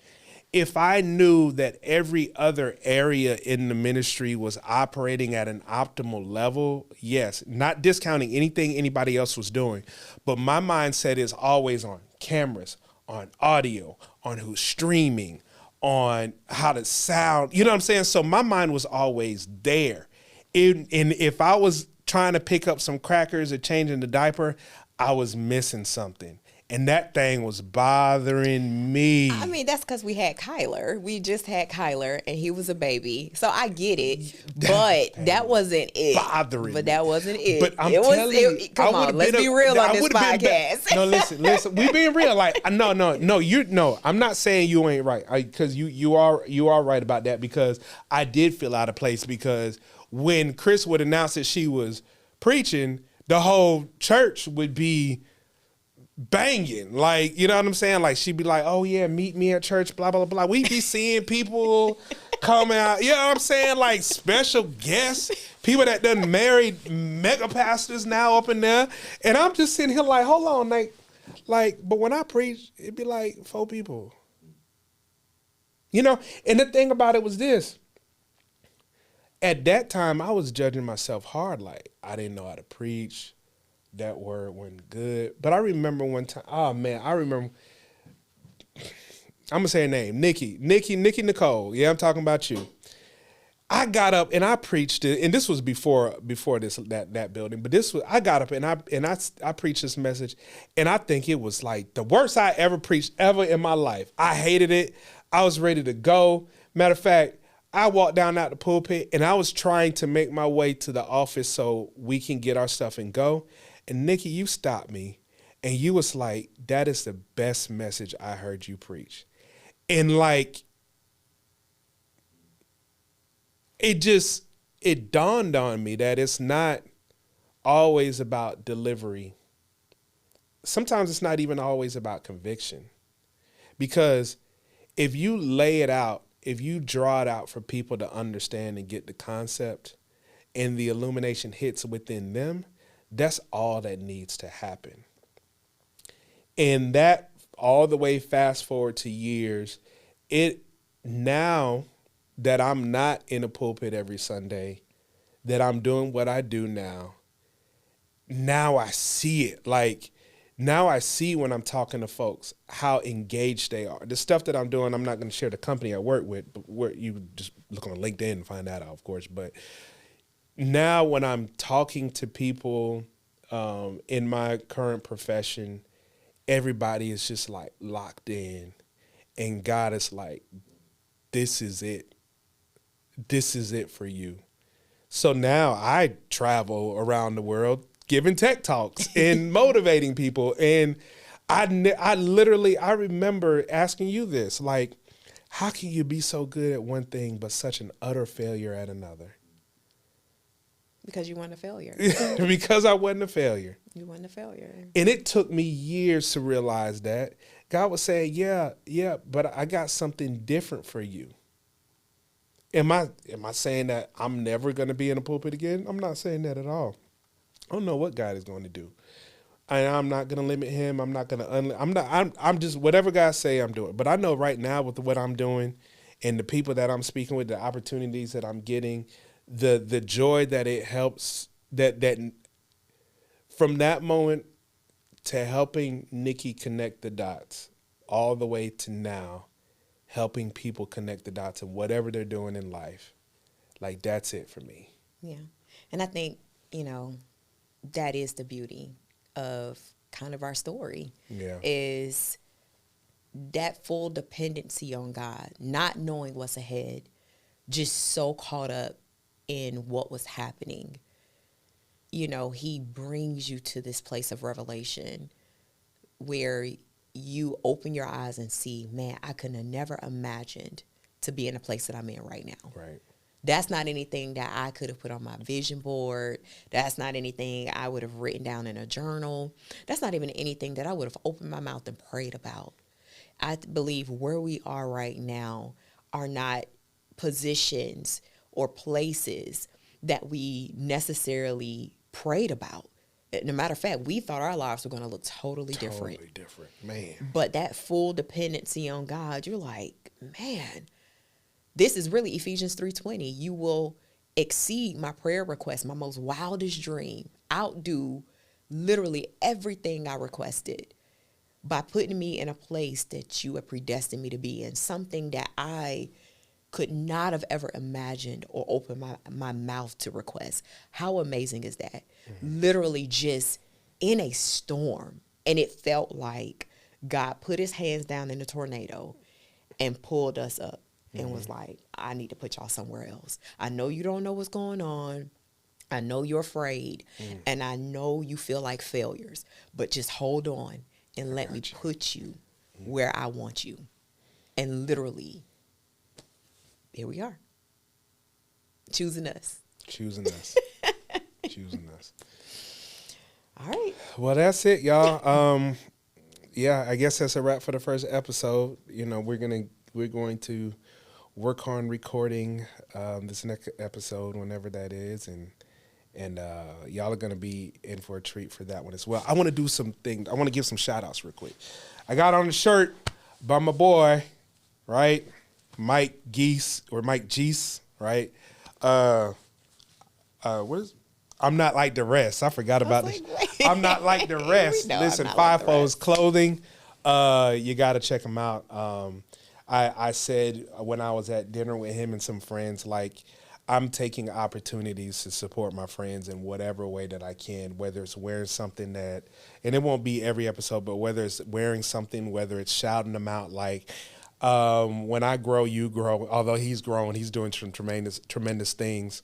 if I knew that every other area in the ministry was operating at an optimal level, yes, not discounting anything anybody else was doing, but my mindset is always on cameras, on audio, on who's streaming, on how to sound, you know what I'm saying? So my mind was always there. And if I was trying to pick up some crackers or changing the diaper, I was missing something. And that thing was bothering me. I mean, that's because we had Kyler. We just had Kyler, and he was a baby. So I get it, but that wasn't it. Bothering But me. that wasn't it. But I'm it was, telling you, come on, let's be real on this podcast. No, listen. We being real. Like, no. I'm not saying you ain't right, because you are right about that. Because I did feel out of place, because when Kris would announce that she was preaching, the whole church would be banging, like, you know what I'm saying? Like, she'd be like, "Oh yeah, meet me at church," blah blah blah. We'd be seeing people come out, you know what I'm saying? Like, special guests, people that done married mega pastors now up in there, and I'm just sitting here like, hold on, like, but when I preach, it'd be like 4 people, you know. And the thing about it was this: at that time, I was judging myself hard, like I didn't know how to preach. That word wasn't good. But I remember one time, I'm going to say her name, Nikki Nicole. Yeah, I'm talking about you. I got up and I preached it, and this was before that building. But I got up and I preached this message, and I think it was like the worst I ever preached ever in my life. I hated it. I was ready to go. Matter of fact, I walked down out the pulpit, and I was trying to make my way to the office so we can get our stuff and go. And Nikki, you stopped me, and you was like, "That is the best message I heard you preach." And like, it dawned on me that it's not always about delivery. Sometimes it's not even always about conviction. Because if you lay it out, if you draw it out for people to understand and get the concept, and the illumination hits within them, that's all that needs to happen. And that, all the way fast forward to years, now that I'm not in a pulpit every Sunday, that I'm doing what I do now I see it. Like, now I see when I'm talking to folks how engaged they are. The stuff that I'm doing, I'm not going to share the company I work with, but where you just look on LinkedIn and find that out, of course. But now when I'm talking to people in my current profession, everybody is just like locked in, and God is like, this is it. This is it for you. So now I travel around the world giving tech talks and motivating people. And I remember asking you this, like, how can you be so good at one thing but such an utter failure at another? Because you weren't a failure. Because I wasn't a failure. You weren't a failure. And it took me years to realize that. God was saying, yeah, but I got something different for you. Am I saying that I'm never going to be in a pulpit again? I'm not saying that at all. I don't know what God is going to do. I'm not going to limit him. I'm not going to, I'm just, whatever God say, I'm doing. But I know right now with what I'm doing and the people that I'm speaking with, the opportunities that I'm getting, the joy that it helps, that from that moment to helping Nikki connect the dots all the way to now, helping people connect the dots of whatever they're doing in life. Like, that's it for me. Yeah. And I think, that is the beauty of kind of our story. Yeah. Is that full dependency on God, not knowing what's ahead, just so caught up in what was happening. He brings you to this place of revelation where you open your eyes and see, man, I could have never imagined to be in a place that I'm in right now. Right. That's not anything that I could have put on my vision board. That's not anything I would have written down in a journal. That's not even anything that I would have opened my mouth and prayed about. I believe where we are right now are not positions or places that we necessarily prayed about. As a matter of fact, we thought our lives were going to look totally different. Totally different, man. But that full dependency on God, you're like, man, this is really Ephesians 3:20. You will exceed my prayer request, my most wildest dream, outdo literally everything I requested by putting me in a place that you have predestined me to be in, something that I could not have ever imagined or opened my mouth to request. How amazing is that? Mm-hmm. Literally just in a storm, And it felt like God put his hands down in the tornado and pulled us up and was like, I need to put y'all somewhere else. I know you don't know what's going on. I know you're afraid. And I know you feel like failures. But just hold on and let me put you where I want you. And literally, here we are. Choosing us. Choosing us. Choosing us. All right. Well, that's it, y'all. Yeah, I guess that's a wrap for the first episode. You know, we're going to work on recording this next episode whenever that is, and y'all are gonna be in for a treat for that one as well. I want to do some things. I want to give some shout outs real quick. I got on the shirt by my boy, right, Mike Geese, right. What is? I'm not like the rest. I forgot about this. I'm not like the rest. Listen, Five Foes Clothing. You got to check them out. I said when I was at dinner with him and some friends, like, I'm taking opportunities to support my friends in whatever way that I can, whether it's wearing something that, and it won't be every episode, but whether it's wearing something, whether it's shouting them out, like, when I grow, you grow. Although he's growing, he's doing some tremendous things.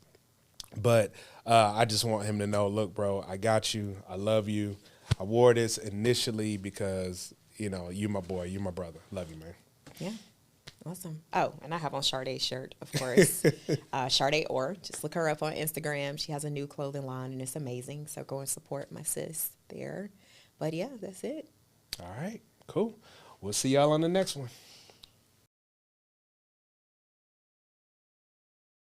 But I just want him to know, look, bro, I got you. I love you. I wore this initially because, you know, you my boy. You my brother. Love you, man. Yeah. Awesome. Oh, and I have on Sade's shirt, of course. Sade Orr. Just look her up on Instagram. She has a new clothing line, and it's amazing. So go and support my sis there. But, yeah, that's it. All right. Cool. We'll see y'all on the next one.